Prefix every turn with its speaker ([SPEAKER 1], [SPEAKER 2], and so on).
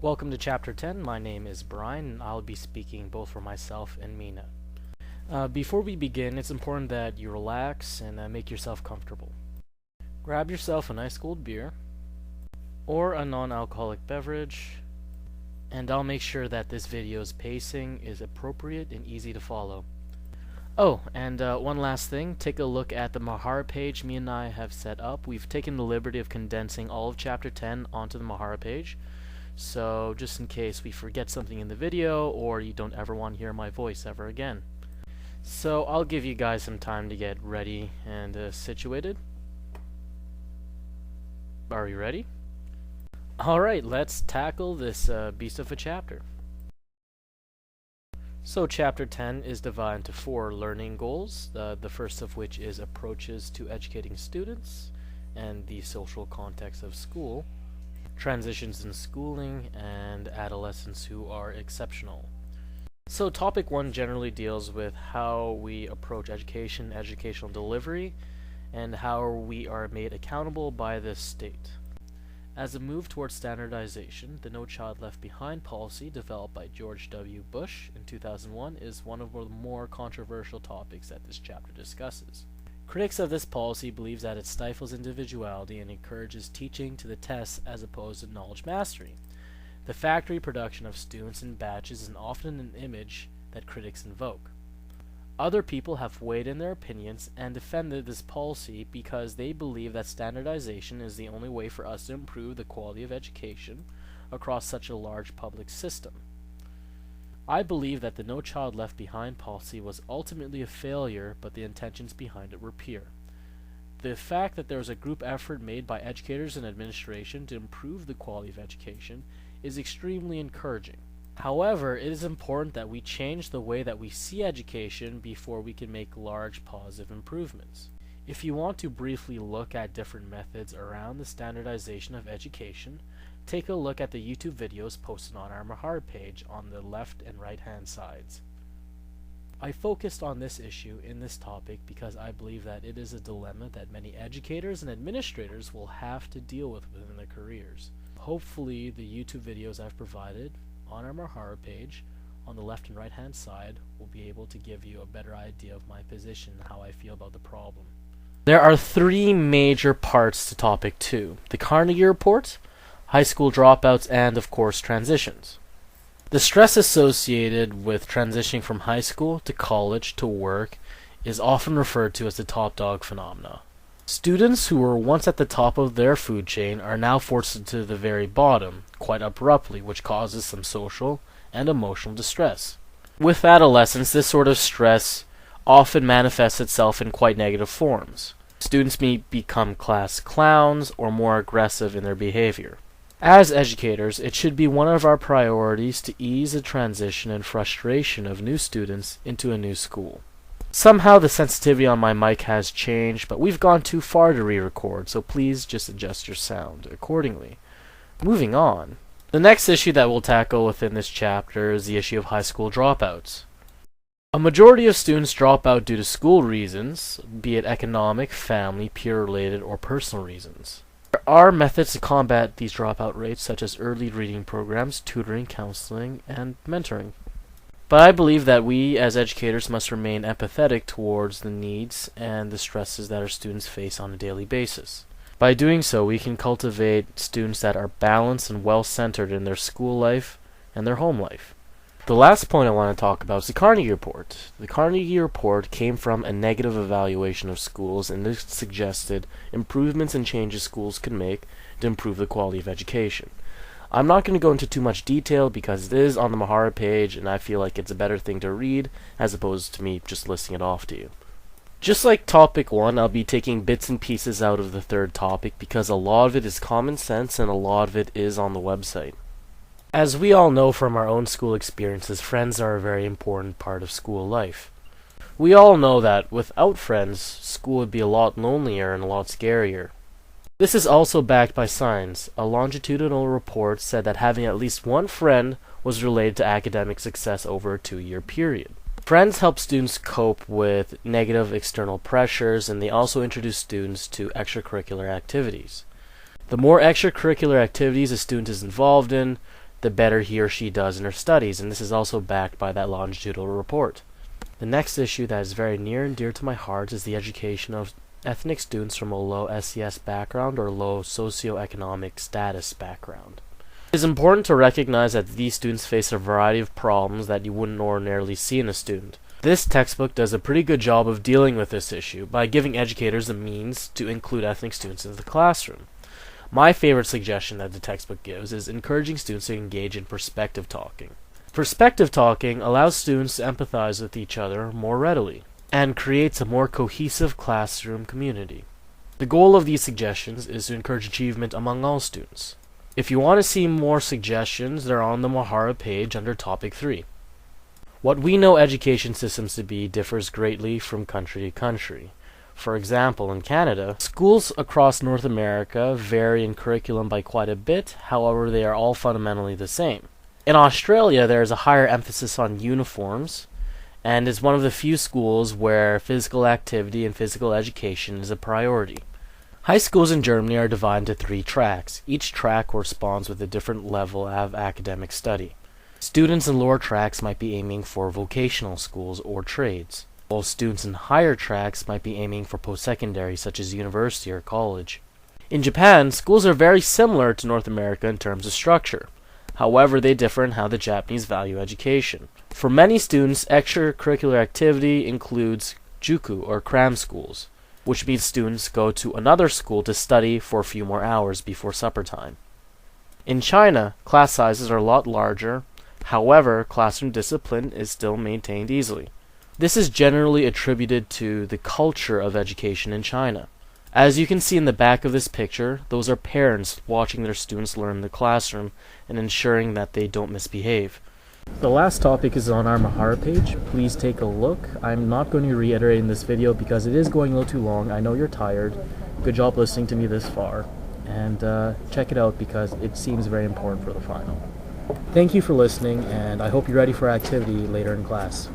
[SPEAKER 1] Welcome to Chapter 10. My name is Brian, and I'll be speaking both for myself and Mina. Before we begin, it's important that you relax and make yourself comfortable. Grab yourself a nice cold beer or a non-alcoholic beverage, and I'll make sure that this video's pacing is appropriate and easy to follow. Oh, and one last thing, take a look at the Mahara page me and I have set up. We've taken the liberty of condensing all of Chapter 10 onto the Mahara page. So just in case we forget something in the video or you don't ever want to hear my voice ever again. So I'll give you guys some time to get ready and situated. Are you ready? Alright, let's tackle this beast of a chapter. So Chapter 10 is divided into 4 learning goals, the first of which is approaches to educating students and the social context of school, transitions in schooling, and adolescents who are exceptional. So topic 1 generally deals with how we approach education, educational delivery, and how we are made accountable by the state. As a move towards standardization, the No Child Left Behind policy developed by George W. Bush in 2001 is one of the more controversial topics that this chapter discusses. Critics of this policy believe that it stifles individuality and encourages teaching to the test as opposed to knowledge mastery. The factory production of students in batches is often an image that critics invoke. Other people have weighed in their opinions and defended this policy because they believe that standardization is the only way for us to improve the quality of education across such a large public system. I believe that the No Child Left Behind policy was ultimately a failure, but the intentions behind it were pure. The fact that there was a group effort made by educators and administration to improve the quality of education is extremely encouraging. However, it is important that we change the way that we see education before we can make large positive improvements. If you want to briefly look at different methods around the standardization of education, take a look at the YouTube videos posted on our Mahara page on the left and right hand sides. I focused on this issue in this topic because I believe that it is a dilemma that many educators and administrators will have to deal with within their careers. Hopefully the YouTube videos I've provided on our Mahara page on the left and right hand side will be able to give you a better idea of my position and how I feel about the problem. There are 3 major parts to topic 2: the Carnegie Report, high school dropouts, and of course transitions. The stress associated with transitioning from high school to college to work is often referred to as the top dog phenomena. Students who were once at the top of their food chain are now forced to the very bottom, quite abruptly, which causes some social and emotional distress. With adolescence, this sort of stress often manifests itself in quite negative forms. Students may become class clowns or more aggressive in their behavior. As educators, it should be one of our priorities to ease the transition and frustration of new students into a new school. Somehow the sensitivity on my mic has changed, but we've gone too far to re-record, so please just adjust your sound accordingly. Moving on. The next issue that we'll tackle within this chapter is the issue of high school dropouts. A majority of students drop out due to school reasons, be it economic, family, peer-related, or personal reasons. There are methods to combat these dropout rates, such as early reading programs, tutoring, counseling, and mentoring. But I believe that we as educators must remain empathetic towards the needs and the stresses that our students face on a daily basis. By doing so, we can cultivate students that are balanced and well-centered in their school life and their home life. The last point I want to talk about is the Carnegie Report. The Carnegie Report came from a negative evaluation of schools, and this suggested improvements and changes schools could make to improve the quality of education. I'm not going to go into too much detail because it is on the Mahara page, and I feel like it's a better thing to read as opposed to me just listing it off to you. Just like topic 1, I'll be taking bits and pieces out of the third topic because a lot of it is common sense and a lot of it is on the website. As we all know from our own school experiences, friends are a very important part of school life. We all know that without friends, school would be a lot lonelier and a lot scarier. This is also backed by science. A longitudinal report said that having at least one friend was related to academic success over a 2-year period. Friends help students cope with negative external pressures, and they also introduce students to extracurricular activities. The more extracurricular activities a student is involved in, the better he or she does in her studies, and this is also backed by that longitudinal report. The next issue that is very near and dear to my heart is the education of ethnic students from a low SES background or low socioeconomic status background. It is important to recognize that these students face a variety of problems that you wouldn't ordinarily see in a student. This textbook does a pretty good job of dealing with this issue by giving educators the means to include ethnic students into the classroom. My favorite suggestion that the textbook gives is encouraging students to engage in perspective talking. Perspective talking allows students to empathize with each other more readily and creates a more cohesive classroom community. The goal of these suggestions is to encourage achievement among all students. If you want to see more suggestions, they're on the Mahara page under Topic 3. What we know education systems to be differs greatly from country to country. For example, in Canada, schools across North America vary in curriculum by quite a bit, however they are all fundamentally the same. In Australia, there is a higher emphasis on uniforms, and is one of the few schools where physical activity and physical education is a priority. High schools in Germany are divided into 3 tracks. Each track corresponds with a different level of academic study. Students in lower tracks might be aiming for vocational schools or trades, while students in higher tracks might be aiming for post-secondary such as university or college. In Japan, schools are very similar to North America in terms of structure. However, they differ in how the Japanese value education. For many students, extracurricular activity includes juku or cram schools, which means students go to another school to study for a few more hours before supper time. In China, class sizes are a lot larger, however, classroom discipline is still maintained easily. This is generally attributed to the culture of education in China. As you can see in the back of this picture, those are parents watching their students learn in the classroom and ensuring that they don't misbehave. The last topic is on our Mahara page. Please take a look. I'm not going to reiterate in this video because it is going a little too long. I know you're tired. Good job listening to me this far. And check it out because it seems very important for the final. Thank you for listening, and I hope you're ready for activity later in class.